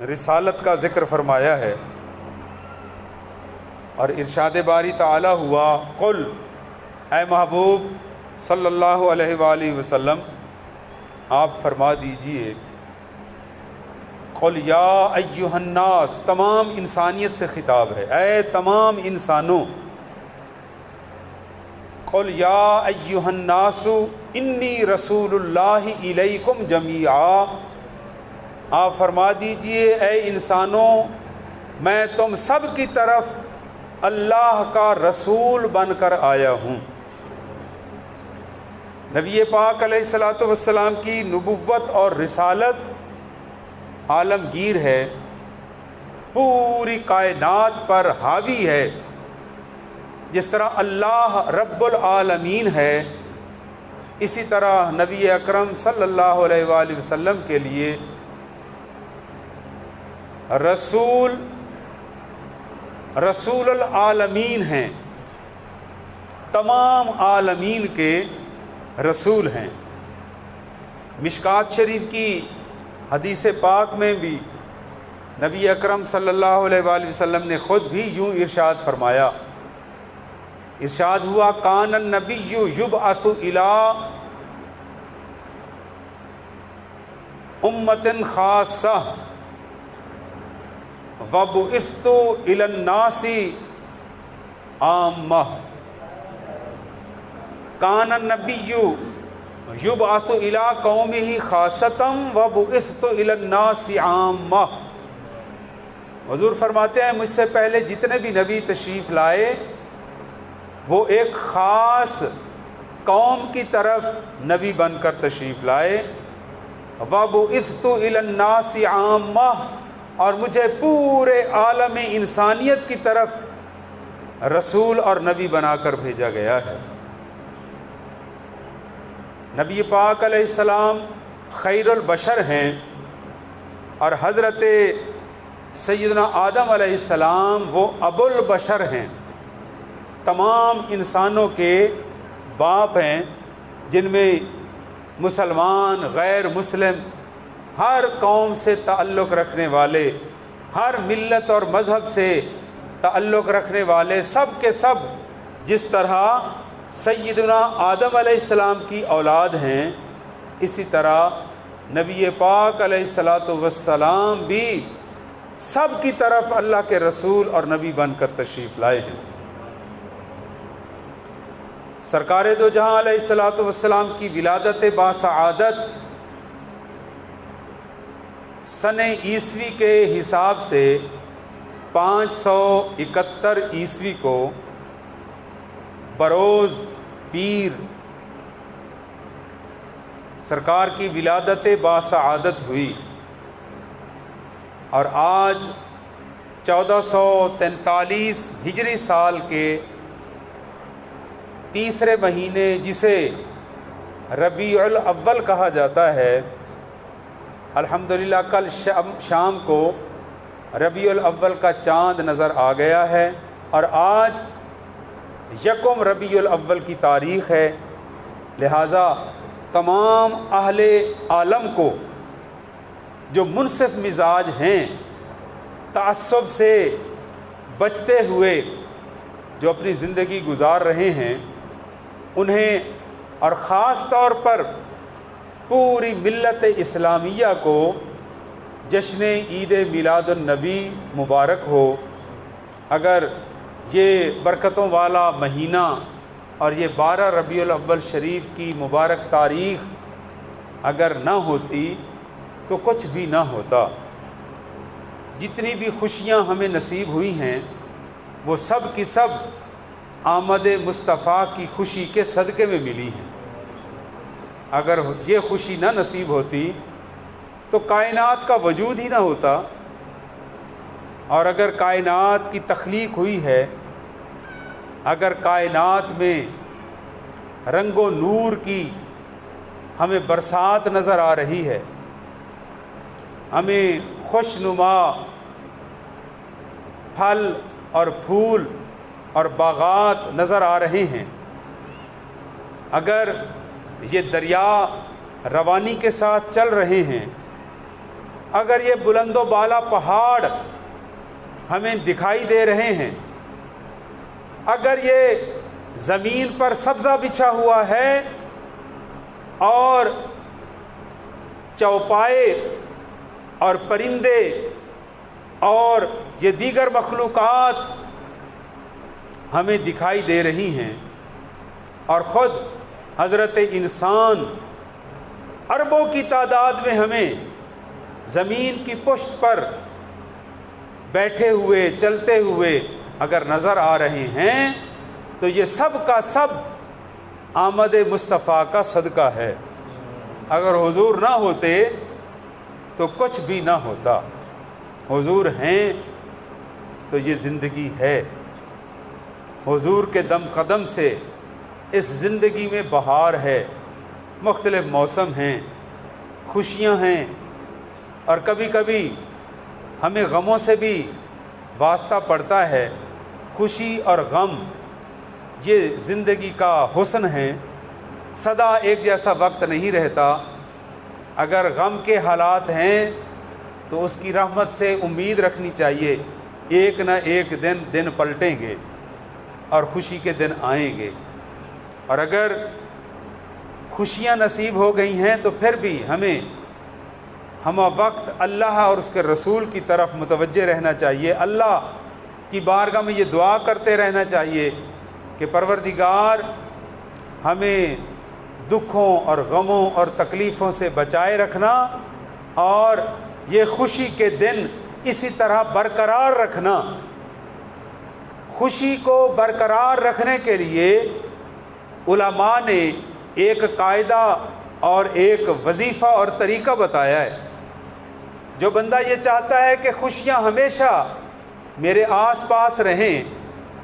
رسالت کا ذکر فرمایا ہے، اور ارشاد باری تعالی ہوا قل، اے محبوب صلی اللہ علیہ وآلہ وسلم آپ فرما دیجئے، قل یا ایھا الناس، تمام انسانیت سے خطاب ہے، اے تمام انسانوں، قل یا ایھا الناس انی رسول اللہ الیکم جمیعا، آپ فرما دیجئے اے انسانوں میں تم سب کی طرف اللہ کا رسول بن کر آیا ہوں۔ نبی پاک علیہ الصلوۃ والسلام کی نبوت اور رسالت عالمگیر ہے، پوری کائنات پر حاوی ہے۔ جس طرح اللہ رب العالمین ہے، اسی طرح نبی اکرم صلی اللہ علیہ وآلہ وسلم کے لیے رسول العالمین ہیں، تمام عالمین کے رسول ہیں۔ مشکات شریف کی حدیث پاک میں بھی نبی اکرم صلی اللہ علیہ وآلہ وسلم نے خود بھی یوں ارشاد فرمایا، ارشاد ہوا کان النبی یبعث الی امۃ خاصہ وبعثت الی الناس عامہ۔ کان النبی یبعث الی قومہ خاصۃ وبعثت الی الناس عامہ۔ حضور فرماتے ہیں مجھ سے پہلے جتنے بھی نبی تشریف لائے وہ ایک خاص قوم کی طرف نبی بن کر تشریف لائے، وَبُعِثْتُ إِلَى النَّاسِ عَامَّةً، اور مجھے پورے عالم انسانیت کی طرف رسول اور نبی بنا کر بھیجا گیا ہے۔ نبی پاک علیہ السلام خیر البشر ہیں، اور حضرت سیدنا آدم علیہ السلام وہ ابو البشر ہیں، تمام انسانوں کے باپ ہیں، جن میں مسلمان، غیر مسلم، ہر قوم سے تعلق رکھنے والے، ہر ملت اور مذہب سے تعلق رکھنے والے، سب کے سب جس طرح سیدنا آدم علیہ السلام کی اولاد ہیں، اسی طرح نبی پاک علیہ الصلاۃ والسلام بھی سب کی طرف اللہ کے رسول اور نبی بن کر تشریف لائے ہیں۔ سرکار دو جہاں علیہ الصلاۃ والسلام کی ولادت باسعادت سن عیسوی کے حساب سے 571 عیسوی کو بروز پیر سرکار کی ولادت باسعادت ہوئی، اور آج 1443 ہجری سال کے تیسرے مہینے، جسے ربیع الاول کہا جاتا ہے، الحمدللہ کل شام کو ربیع الاول کا چاند نظر آ گیا ہے، اور آج یکم ربیع الاول کی تاریخ ہے۔ لہٰذا تمام اہل عالم کو جو منصف مزاج ہیں، تعصب سے بچتے ہوئے جو اپنی زندگی گزار رہے ہیں، انہیں اور خاص طور پر پوری ملت اسلامیہ کو جشن عید میلاد النبی مبارک ہو۔ اگر یہ برکتوں والا مہینہ اور یہ 12 ربیع الاول شریف کی مبارک تاریخ اگر نہ ہوتی تو کچھ بھی نہ ہوتا۔ جتنی بھی خوشیاں ہمیں نصیب ہوئی ہیں وہ سب کی سب آمد مصطفیٰ کی خوشی کے صدقے میں ملی ہیں۔ اگر یہ خوشی نہ نصیب ہوتی تو کائنات کا وجود ہی نہ ہوتا، اور اگر کائنات کی تخلیق ہوئی ہے، اگر کائنات میں رنگ و نور کی ہمیں برسات نظر آ رہی ہے، ہمیں خوشنما پھل اور پھول اور باغات نظر آ رہے ہیں، اگر یہ دریا روانی کے ساتھ چل رہے ہیں، اگر یہ بلند و بالا پہاڑ ہمیں دکھائی دے رہے ہیں، اگر یہ زمین پر سبزہ بچھا ہوا ہے اور چوپائے اور پرندے اور یہ دیگر مخلوقات ہمیں دکھائی دے رہی ہیں، اور خود حضرت انسان اربوں کی تعداد میں ہمیں زمین کی پشت پر بیٹھے ہوئے چلتے ہوئے اگر نظر آ رہے ہیں، تو یہ سب کا سب آمد مصطفیٰ کا صدقہ ہے۔ اگر حضور نہ ہوتے تو کچھ بھی نہ ہوتا، حضور ہیں تو یہ زندگی ہے۔ حضور کے دم قدم سے اس زندگی میں بہار ہے، مختلف موسم ہیں، خوشیاں ہیں، اور کبھی کبھی ہمیں غموں سے بھی واسطہ پڑتا ہے۔ خوشی اور غم یہ زندگی کا حسن ہے، سدا ایک جیسا وقت نہیں رہتا۔ اگر غم کے حالات ہیں تو اس کی رحمت سے امید رکھنی چاہیے، ایک نہ ایک دن پلٹیں گے اور خوشی کے دن آئیں گے۔ اور اگر خوشیاں نصیب ہو گئی ہیں تو پھر بھی ہمیں ہم وقت اللہ اور اس کے رسول کی طرف متوجہ رہنا چاہیے، اللہ کی بارگاہ میں یہ دعا کرتے رہنا چاہیے کہ پروردگار ہمیں دکھوں اور غموں اور تکلیفوں سے بچائے رکھنا، اور یہ خوشی کے دن اسی طرح برقرار رکھنا۔ خوشی کو برقرار رکھنے کے لیے علماء نے ایک قاعدہ اور ایک وظیفہ اور طریقہ بتایا ہے۔ جو بندہ یہ چاہتا ہے کہ خوشیاں ہمیشہ میرے آس پاس رہیں،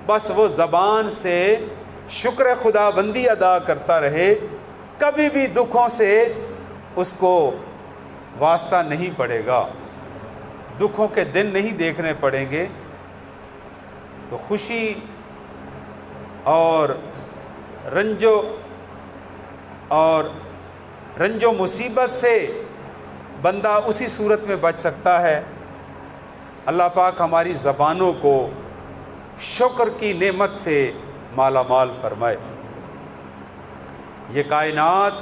بس وہ زبان سے شکر خدا بندی ادا کرتا رہے، کبھی بھی دکھوں سے اس کو واسطہ نہیں پڑے گا، دکھوں کے دن نہیں دیکھنے پڑیں گے۔ تو خوشی اور رنج و مصیبت سے بندہ اسی صورت میں بچ سکتا ہے۔ اللہ پاک ہماری زبانوں کو شکر کی نعمت سے مالا مال فرمائے۔ یہ کائنات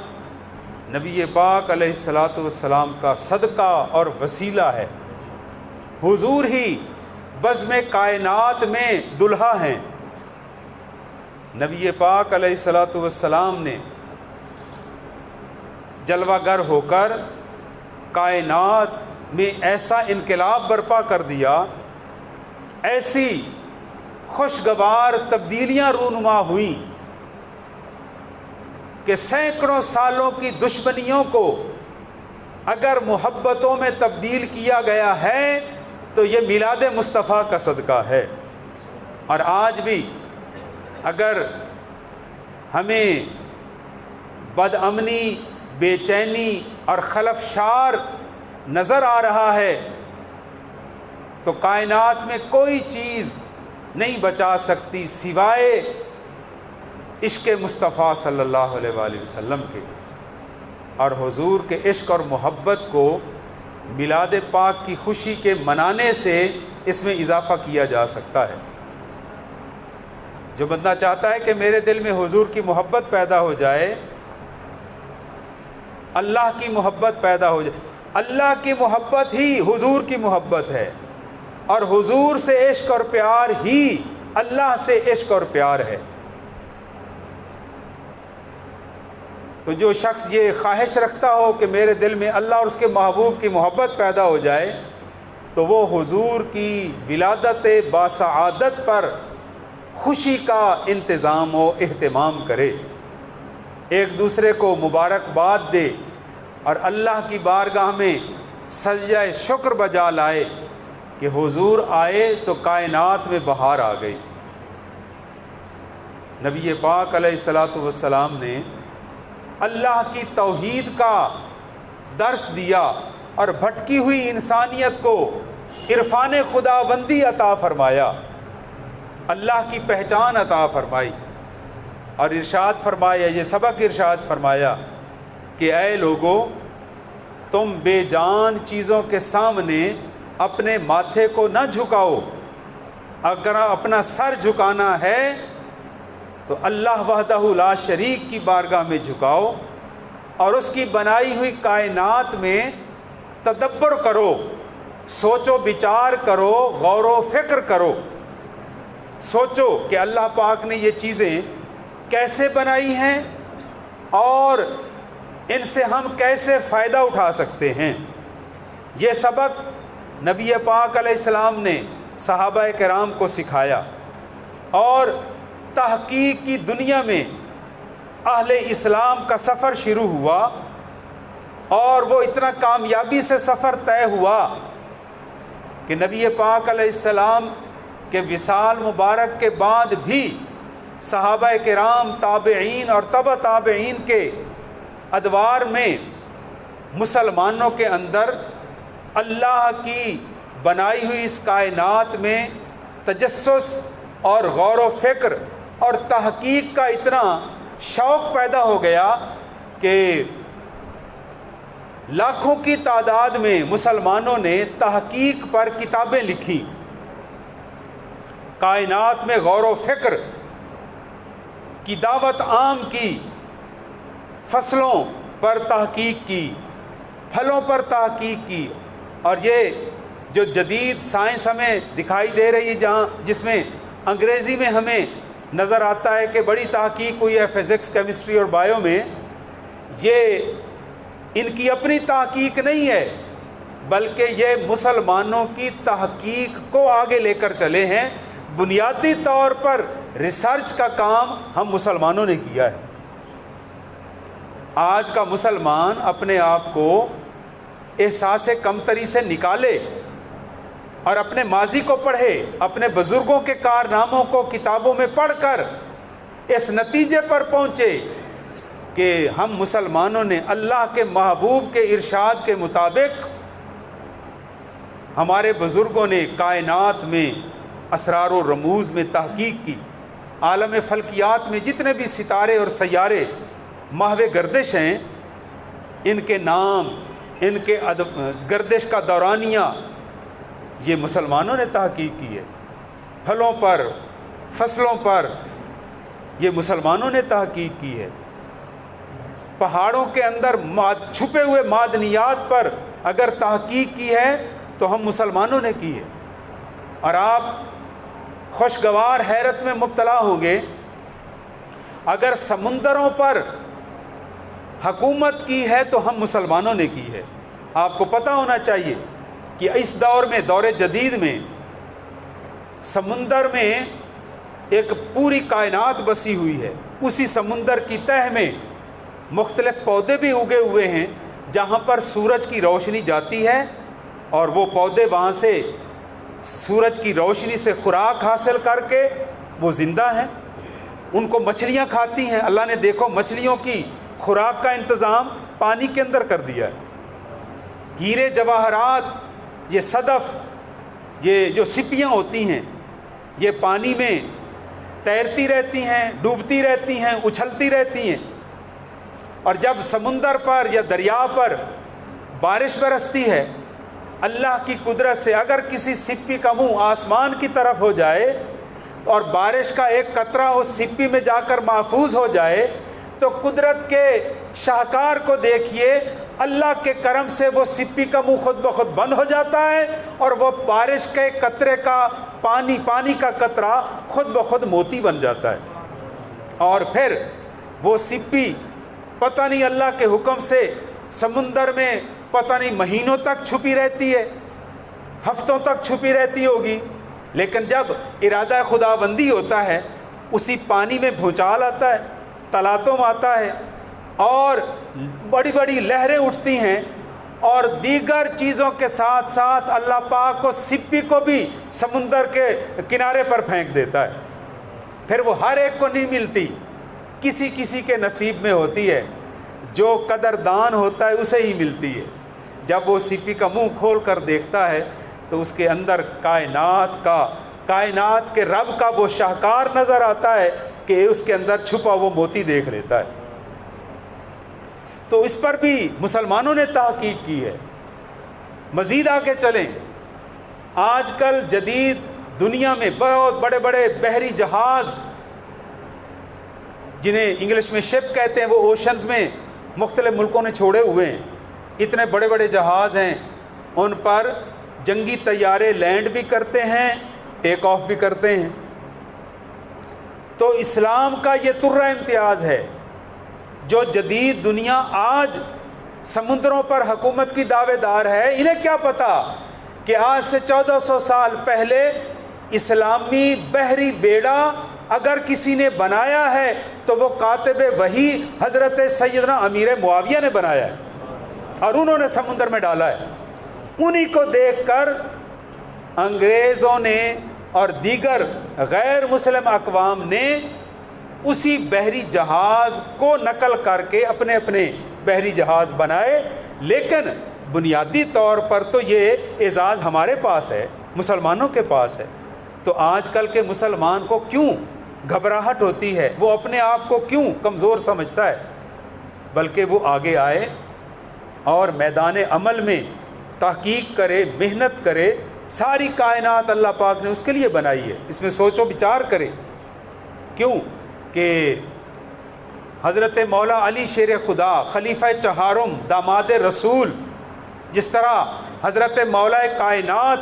نبی پاک علیہ الصلاۃ والسلام کا صدقہ اور وسیلہ ہے۔ حضور ہی بزم کائنات میں دلہا ہیں۔ نبی پاک علیہ الصلاۃ والسلام نے جلوہ گر ہو کر کائنات میں ایسا انقلاب برپا کر دیا، ایسی خوشگوار تبدیلیاں رونما ہوئیں کہ سینکڑوں سالوں کی دشمنیوں کو اگر محبتوں میں تبدیل کیا گیا ہے تو یہ میلاد مصطفیٰ کا صدقہ ہے۔ اور آج بھی اگر ہمیں بد امنی، بے چینی اور خلفشار نظر آ رہا ہے تو کائنات میں کوئی چیز نہیں بچا سکتی سوائے عشق مصطفیٰ صلی اللہ علیہ وآلہ وسلم کے۔ اور حضور کے عشق اور محبت کو میلاد پاک کی خوشی کے منانے سے اس میں اضافہ کیا جا سکتا ہے۔ جو بندہ چاہتا ہے کہ میرے دل میں حضور کی محبت پیدا ہو جائے، اللہ کی محبت پیدا ہو جائے، اللہ کی محبت ہی حضور کی محبت ہے، اور حضور سے عشق اور پیار ہی اللہ سے عشق اور پیار ہے۔ تو جو شخص یہ خواہش رکھتا ہو کہ میرے دل میں اللہ اور اس کے محبوب کی محبت پیدا ہو جائے، تو وہ حضور کی ولادت باسعادت پر خوشی کا انتظام و اہتمام کرے، ایک دوسرے کو مبارکباد دے اور اللہ کی بارگاہ میں سجدہ شکر بجا لائے کہ حضور آئے تو کائنات میں بہار آ گئی۔ نبی پاک علیہ الصلاۃ والسلام نے اللہ کی توحید کا درس دیا اور بھٹکی ہوئی انسانیت کو عرفان خداوندی عطا فرمایا، اللہ کی پہچان عطا فرمائی، اور ارشاد فرمایا، یہ سبق ارشاد فرمایا کہ اے لوگو، تم بے جان چیزوں کے سامنے اپنے ماتھے کو نہ جھکاؤ، اگر اپنا سر جھکانا ہے تو اللہ وحدہ لا شریک کی بارگاہ میں جھکاؤ، اور اس کی بنائی ہوئی کائنات میں تدبر کرو، سوچو بچار کرو، غور و فکر کرو، سوچو کہ اللہ پاک نے یہ چیزیں کیسے بنائی ہیں اور ان سے ہم کیسے فائدہ اٹھا سکتے ہیں۔ یہ سبق نبی پاک علیہ السلام نے صحابہ کرام کو سکھایا، اور تحقیق کی دنیا میں اہل اسلام کا سفر شروع ہوا، اور وہ اتنا کامیابی سے سفر طے ہوا کہ نبی پاک علیہ السلام کے وصال مبارک کے بعد بھی صحابہ کرام، تابعین اور تبع تابعین کے ادوار میں مسلمانوں کے اندر اللہ کی بنائی ہوئی اس کائنات میں تجسس اور غور و فکر اور تحقیق کا اتنا شوق پیدا ہو گیا کہ لاکھوں کی تعداد میں مسلمانوں نے تحقیق پر کتابیں لکھی، کائنات میں غور و فکر کی دعوت عام کی، فصلوں پر تحقیق کی، پھلوں پر تحقیق کی، اور یہ جو جدید سائنس ہمیں دکھائی دے رہی ہے، جس میں انگریزی میں ہمیں نظر آتا ہے کہ بڑی تحقیق ہوئی ہے فزکس، کیمسٹری اور بایو میں، یہ ان کی اپنی تحقیق نہیں ہے، بلکہ یہ مسلمانوں کی تحقیق کو آگے لے کر چلے ہیں۔ بنیادی طور پر ریسرچ کا کام ہم مسلمانوں نے کیا ہے۔ آج کا مسلمان اپنے آپ کو احساس کمتری سے نکالے اور اپنے ماضی کو پڑھے، اپنے بزرگوں کے کارناموں کو کتابوں میں پڑھ کر اس نتیجے پر پہنچے کہ ہم مسلمانوں نے اللہ کے محبوب کے ارشاد کے مطابق، ہمارے بزرگوں نے کائنات میں اسرار و رموز میں تحقیق کی، عالم فلکیات میں جتنے بھی ستارے اور سیارے محو گردش ہیں، ان کے نام، ان کے گردش کا دورانیہ یہ مسلمانوں نے تحقیق کی ہے۔ پھلوں پر، فصلوں پر یہ مسلمانوں نے تحقیق کی ہے۔ پہاڑوں کے اندر چھپے ہوئے معدنیات پر اگر تحقیق کی ہے تو ہم مسلمانوں نے کی ہے۔ اور آپ خوشگوار حیرت میں مبتلا ہوں گے، اگر سمندروں پر حکومت کی ہے تو ہم مسلمانوں نے کی ہے۔ آپ کو پتہ ہونا چاہیے کہ اس دور میں، دور جدید میں، سمندر میں ایک پوری کائنات بسی ہوئی ہے۔ اسی سمندر کی تہہ میں مختلف پودے بھی اگے ہوئے ہیں، جہاں پر سورج کی روشنی جاتی ہے اور وہ پودے وہاں سے سورج کی روشنی سے خوراک حاصل کر کے وہ زندہ ہیں، ان کو مچھلیاں کھاتی ہیں۔ اللہ نے دیکھو مچھلیوں کی خوراک کا انتظام پانی کے اندر کر دیا ہے۔ ہیرے جواہرات، یہ صدف، یہ جو سپیاں ہوتی ہیں، یہ پانی میں تیرتی رہتی ہیں، ڈوبتی رہتی ہیں، اچھلتی رہتی ہیں، اور جب سمندر پر یا دریا پر بارش برستی ہے، اللہ کی قدرت سے اگر کسی سپی کا منہ آسمان کی طرف ہو جائے اور بارش کا ایک قطرہ اس سپی میں جا کر محفوظ ہو جائے تو قدرت کے شاہکار کو دیکھیے، اللہ کے کرم سے وہ سپی کا منہ خود بخود بند ہو جاتا ہے اور وہ بارش کے قطرے کا پانی کا قطرہ خود بخود موتی بن جاتا ہے، اور پھر وہ سپی پتہ نہیں اللہ کے حکم سے سمندر میں پتہ نہیں مہینوں تک چھپی رہتی ہے، ہفتوں تک چھپی رہتی ہوگی، لیکن جب ارادہ خداوندی ہوتا ہے اسی پانی میں بھونچال آتا ہے، تلاطم آتا ہے، اور بڑی بڑی لہریں اٹھتی ہیں، اور دیگر چیزوں کے ساتھ ساتھ اللہ پاک کو سپی کو بھی سمندر کے کنارے پر پھینک دیتا ہے۔ پھر وہ ہر ایک کو نہیں ملتی، کسی کسی کے نصیب میں ہوتی ہے، جو قدردان ہوتا ہے اسے ہی ملتی ہے۔ جب وہ سپی کا منہ کھول کر دیکھتا ہے تو اس کے اندر کائنات کے رب کا وہ شاہکار نظر آتا ہے کہ اس کے اندر چھپا وہ موتی دیکھ لیتا ہے۔ تو اس پر بھی مسلمانوں نے تحقیق کی ہے۔ مزید آگے چلیں، آج کل جدید دنیا میں بہت بڑے بڑے بحری جہاز، جنہیں انگلش میں شپ کہتے ہیں، وہ اوشنز میں مختلف ملکوں نے چھوڑے ہوئے ہیں۔ اتنے بڑے بڑے جہاز ہیں، ان پر جنگی طیارے لینڈ بھی کرتے ہیں، ٹیک آف بھی کرتے ہیں۔ تو اسلام کا یہ ترہ امتیاز ہے۔ جو جدید دنیا آج سمندروں پر حکومت کی دعوے دار ہے، انہیں کیا پتا کہ آج سے 1400 سال پہلے اسلامی بحری بیڑا اگر کسی نے بنایا ہے تو وہ کاتب وحی حضرت سیدنا امیر معاویہ نے بنایا ہے، اور انہوں نے سمندر میں ڈالا ہے۔ انہی کو دیکھ کر انگریزوں نے اور دیگر غیر مسلم اقوام نے اسی بحری جہاز کو نقل کر کے اپنے اپنے بحری جہاز بنائے، لیکن بنیادی طور پر تو یہ اعزاز ہمارے پاس ہے، مسلمانوں کے پاس ہے۔ تو آج کل کے مسلمان کو کیوں گھبراہٹ ہوتی ہے، وہ اپنے آپ کو کیوں کمزور سمجھتا ہے؟ بلکہ وہ آگے آئے اور میدان عمل میں تحقیق کرے، محنت کرے۔ ساری کائنات اللہ پاک نے اس کے لیے بنائی ہے، اس میں سوچ و بچار کرے۔ کیوں کہ حضرت مولا علی شیر خدا، خلیفہ چہارم، داماد رسول، جس طرح حضرت مولا کائنات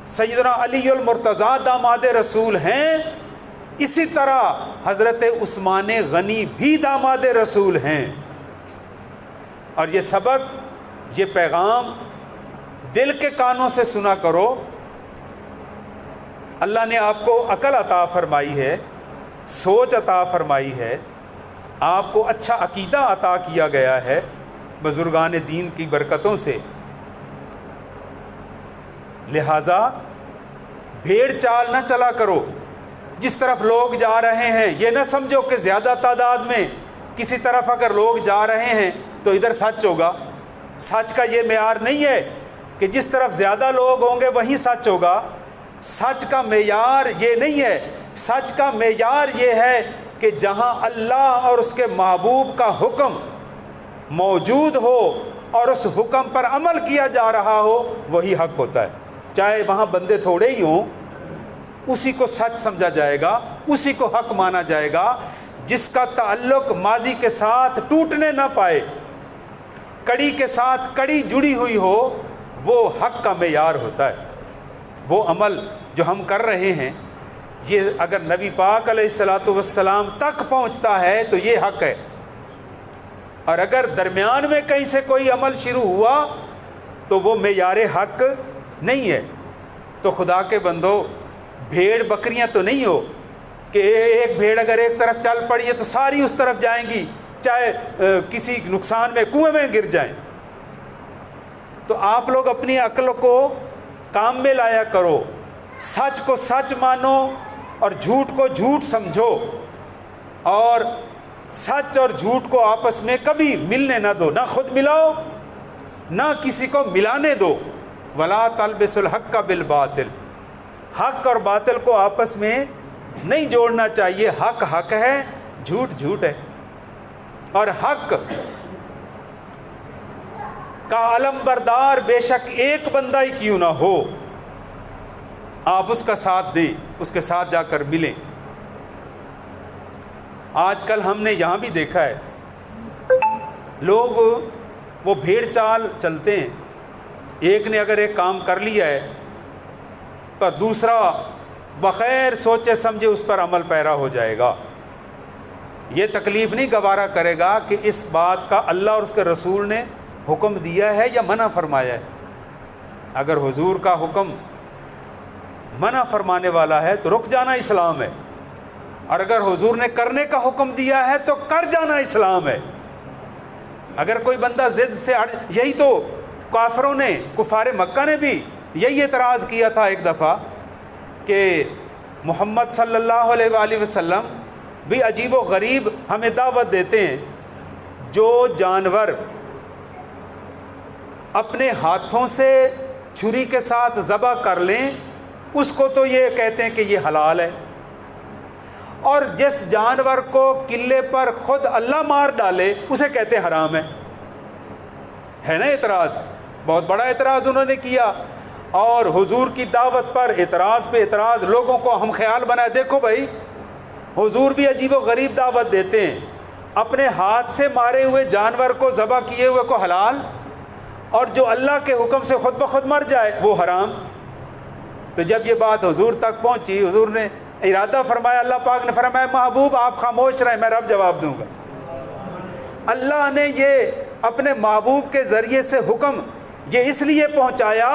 سیدنا علی المرتضیٰ داماد رسول ہیں، اسی طرح حضرت عثمان غنی بھی داماد رسول ہیں۔ اور یہ سبق، یہ پیغام دل کے کانوں سے سنا کرو۔ اللہ نے آپ کو عقل عطا فرمائی ہے، سوچ عطا فرمائی ہے، آپ کو اچھا عقیدہ عطا کیا گیا ہے بزرگان دین کی برکتوں سے۔ لہٰذا بھیڑ چال نہ چلا کرو جس طرف لوگ جا رہے ہیں۔ یہ نہ سمجھو کہ زیادہ تعداد میں کسی طرف اگر لوگ جا رہے ہیں تو ادھر سچ ہوگا۔ سچ کا یہ معیار نہیں ہے کہ جس طرف زیادہ لوگ ہوں گے وہیں سچ ہوگا۔ سچ کا معیار یہ نہیں ہے۔ سچ کا معیار یہ ہے کہ جہاں اللہ اور اس کے محبوب کا حکم موجود ہو اور اس حکم پر عمل کیا جا رہا ہو، وہی حق ہوتا ہے۔ چاہے وہاں بندے تھوڑے ہی ہوں، اسی کو سچ سمجھا جائے گا، اسی کو حق مانا جائے گا۔ جس کا تعلق ماضی کے ساتھ ٹوٹنے نہ پائے، کڑی کے ساتھ کڑی جڑی ہوئی ہو، وہ حق کا معیار ہوتا ہے۔ وہ عمل جو ہم کر رہے ہیں، یہ اگر نبی پاک علیہ الصلاۃ والسلام تک پہنچتا ہے تو یہ حق ہے، اور اگر درمیان میں کہیں سے کوئی عمل شروع ہوا تو وہ معیار حق نہیں ہے۔ تو خدا کے بندو، بھیڑ بکریاں تو نہیں ہو کہ ایک بھیڑ اگر ایک طرف چل پڑی ہے تو ساری اس طرف جائیں گی، چاہے کسی نقصان میں کنویں میں گر جائیں۔ تو آپ لوگ اپنی عقل کو کام میں لایا کرو، سچ کو سچ مانو اور جھوٹ کو جھوٹ سمجھو، اور سچ اور جھوٹ کو آپس میں کبھی ملنے نہ دو، نہ خود ملاؤ نہ کسی کو ملانے دو۔ وَلَا تَلْبِسُوا الْحَقَّ بِالْبَاطِلِ، حق اور باطل کو آپس میں نہیں جوڑنا چاہیے۔ حق حق ہے، جھوٹ جھوٹ ہے، اور حق کا علم بردار بے شک ایک بندہ ہی کیوں نہ ہو، آپ اس کا ساتھ دیں، اس کے ساتھ جا کر ملیں۔ آج کل ہم نے یہاں بھی دیکھا ہے، لوگ وہ بھیڑ چال چلتے ہیں، ایک نے اگر ایک کام کر لیا ہے تو دوسرا بغیر سوچے سمجھے اس پر عمل پیرا ہو جائے گا۔ یہ تکلیف نہیں گوارا کرے گا کہ اس بات کا اللہ اور اس کے رسول نے حکم دیا ہے یا منع فرمایا ہے۔ اگر حضور کا حکم منع فرمانے والا ہے تو رک جانا اسلام ہے، اور اگر حضور نے کرنے کا حکم دیا ہے تو کر جانا اسلام ہے۔ اگر کوئی بندہ ضد سے یہی تو کافروں نے، کفار مکہ نے بھی یہی اعتراض کیا تھا ایک دفعہ کہ محمد صلی اللہ علیہ وآلہ وسلم بھی عجیب و غریب ہمیں دعوت دیتے ہیں، جو جانور اپنے ہاتھوں سے چھری کے ساتھ ذبح کر لیں اس کو تو یہ کہتے ہیں کہ یہ حلال ہے، اور جس جانور کو قلعے پر خود اللہ مار ڈالے اسے کہتے ہیں حرام ہے۔ ہے نا اعتراض، بہت بڑا اعتراض انہوں نے کیا، اور حضور کی دعوت پر اعتراض پہ اعتراض، لوگوں کو ہم خیال بنائے. دیکھو بھائی، حضور بھی عجیب و غریب دعوت دیتے ہیں، اپنے ہاتھ سے مارے ہوئے جانور کو ذبح کیے ہوئے کو حلال، اور جو اللہ کے حکم سے خود بخود مر جائے وہ حرام. تو جب یہ بات حضور تک پہنچی، حضور نے ارادہ فرمایا، اللہ پاک نے فرمایا محبوب آپ خاموش رہیں، میں رب جواب دوں گا. اللہ نے یہ اپنے محبوب کے ذریعے سے حکم یہ اس لیے پہنچایا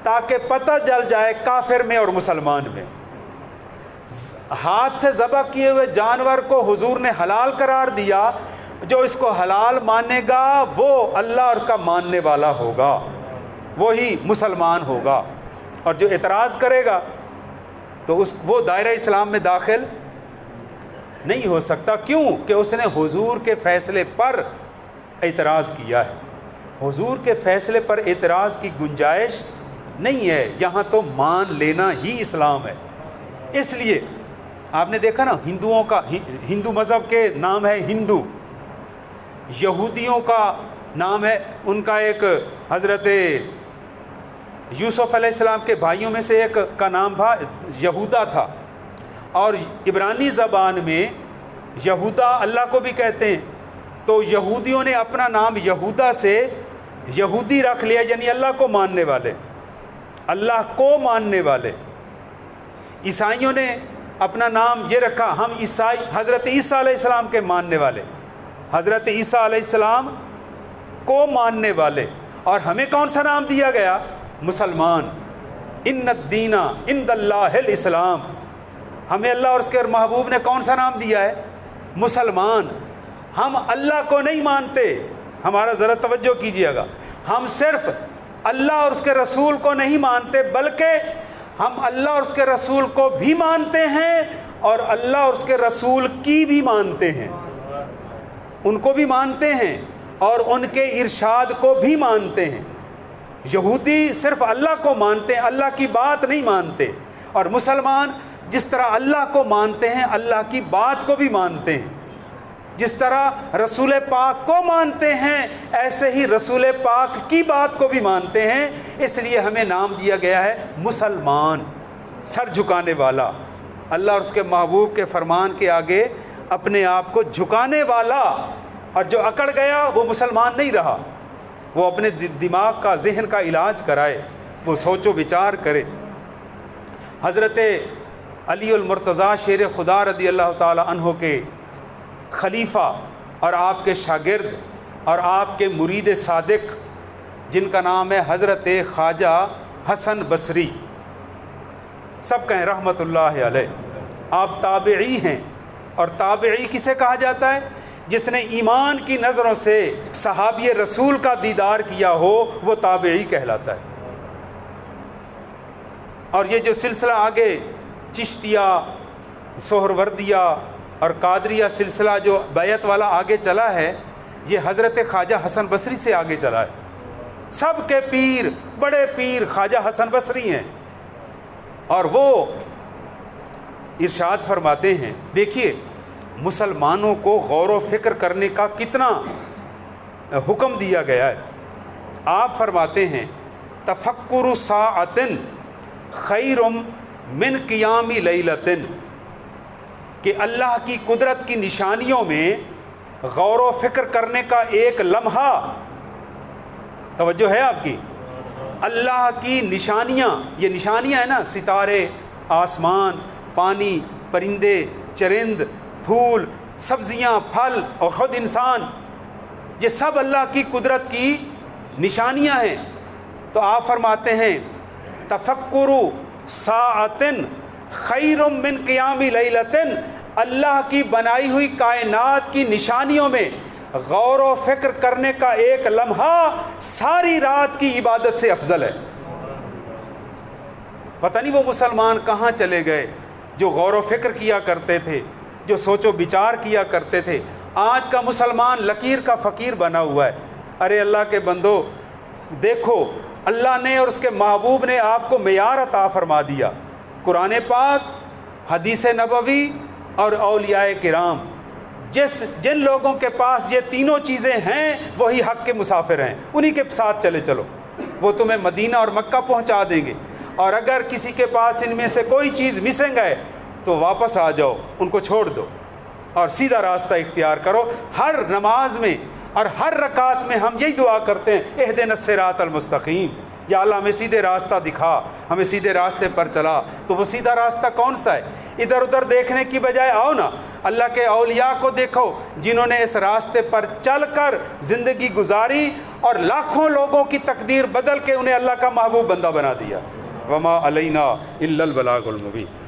تاکہ پتہ چل جائے کافر میں اور مسلمان میں. ہاتھ سے ذبح کیے ہوئے جانور کو حضور نے حلال قرار دیا، جو اس کو حلال مانے گا وہ اللہ اور کا ماننے والا ہوگا، وہی مسلمان ہوگا، اور جو اعتراض کرے گا تو وہ دائرہ اسلام میں داخل نہیں ہو سکتا. کیوں کہ اس نے حضور کے فیصلے پر اعتراض کیا ہے. حضور کے فیصلے پر اعتراض کی گنجائش نہیں ہے، یہاں تو مان لینا ہی اسلام ہے. اس لیے آپ نے دیکھا نا، ہندوؤں کا، ہندو مذہب کے نام ہے ہندو، یہودیوں کا نام ہے، ان کا ایک حضرت یوسف علیہ السلام کے بھائیوں میں سے ایک کا نام تھا یہودا تھا، اور عبرانی زبان میں یہودا اللہ کو بھی کہتے ہیں. تو یہودیوں نے اپنا نام یہودا سے یہودی رکھ لیا، یعنی اللہ کو ماننے والے، اللہ کو ماننے والے. عیسائیوں نے اپنا نام یہ رکھا، ہم عیسائی، حضرت عیسیٰ علیہ السلام کے ماننے والے، حضرت عیسیٰ علیہ السلام کو ماننے والے. اور ہمیں کون سا نام دیا گیا؟ مسلمان. ان الدین عند اللہ الاسلام. ہمیں اللہ اور اس کے محبوب نے کون سا نام دیا ہے؟ مسلمان. ہم اللہ کو نہیں مانتے، ہمارا ذرا توجہ کیجیے گا، ہم صرف اللہ اور اس کے رسول کو نہیں مانتے، بلکہ ہم اللہ اور اس کے رسول کو بھی مانتے ہیں، اور اللہ اور اس کے رسول کی بھی مانتے ہیں، ان کو بھی مانتے ہیں اور ان کے ارشاد کو بھی مانتے ہیں. یہودی صرف اللہ کو مانتے ہیں، اللہ کی بات نہیں مانتے، اور مسلمان جس طرح اللہ کو مانتے ہیں اللہ کی بات کو بھی مانتے ہیں. جس طرح رسول پاک کو مانتے ہیں ایسے ہی رسول پاک کی بات کو بھی مانتے ہیں. اس لیے ہمیں نام دیا گیا ہے مسلمان، سر جھکانے والا، اللہ اور اس کے محبوب کے فرمان کے آگے اپنے آپ کو جھکانے والا. اور جو اکڑ گیا وہ مسلمان نہیں رہا، وہ اپنے دماغ کا، ذہن کا علاج کرائے، وہ سوچ و بچار کرے. حضرت علی المرتضیٰ شیر خدا رضی اللہ تعالی عنہ کے خلیفہ اور آپ کے شاگرد اور آپ کے مرید صادق، جن کا نام ہے حضرت خواجہ حسن بصری، سب کہیں رحمت اللہ علیہ. آپ تابعی ہیں، اور تابعی کسے کہا جاتا ہے؟ جس نے ایمان کی نظروں سے صحابی رسول کا دیدار کیا ہو وہ تابعی کہلاتا ہے. اور یہ جو سلسلہ آگے چشتیہ، سہروردیہ اور قادریہ سلسلہ جو بیعت والا آگے چلا ہے، یہ حضرت خواجہ حسن بصری سے آگے چلا ہے. سب کے پیر، بڑے پیر خواجہ حسن بصری ہیں. اور وہ ارشاد فرماتے ہیں، دیکھیے مسلمانوں کو غور و فکر کرنے کا کتنا حکم دیا گیا ہے. آپ فرماتے ہیں تفکر ساعۃ خیر من قیام لیلۃ، کہ اللہ کی قدرت کی نشانیوں میں غور و فکر کرنے کا ایک لمحہ، توجہ ہے آپ کی، اللہ کی نشانیاں، یہ نشانیاں ہیں نا، ستارے، آسمان، پانی، پرندے، چرند، پھول، سبزیاں، پھل اور خود انسان، یہ سب اللہ کی قدرت کی نشانیاں ہیں. تو آپ فرماتے ہیں تفکر ساعۃ خیر من قیام لیلۃ، اللہ کی بنائی ہوئی کائنات کی نشانیوں میں غور و فکر کرنے کا ایک لمحہ ساری رات کی عبادت سے افضل ہے. پتہ نہیں وہ مسلمان کہاں چلے گئے جو غور و فکر کیا کرتے تھے، جو سوچ و بچار کیا کرتے تھے. آج کا مسلمان لکیر کا فقیر بنا ہوا ہے. ارے اللہ کے بندو، دیکھو اللہ نے اور اس کے محبوب نے آپ کو معیار عطا فرما دیا، قرآن پاک، حدیث نبوی اور اولیاء کرام. جن لوگوں کے پاس یہ تینوں چیزیں ہیں وہی حق کے مسافر ہیں، انہی کے ساتھ چلے چلو، وہ تمہیں مدینہ اور مکہ پہنچا دیں گے۔ اور اگر کسی کے پاس ان میں سے کوئی چیز مسنگ ہے تو واپس آ جاؤ، ان کو چھوڑ دو اور سیدھا راستہ اختیار کرو۔ ہر نماز میں اور ہر رکعت میں ہم یہی دعا کرتے ہیں، اہدنا الصراط المستقیم، یا اللہ ہمیں سیدھے راستہ دکھا، ہمیں سیدھے راستے پر چلا۔ تو وہ سیدھا راستہ کون سا ہے؟ ادھر ادھر دیکھنے کی بجائے آؤ نا اللہ کے اولیاء کو دیکھو، جنہوں نے اس راستے پر چل کر زندگی گزاری اور لاکھوں لوگوں کی تقدیر بدل کے انہیں اللہ کا محبوب بندہ بنا دیا۔ وما علینا الا البلاغ المبین۔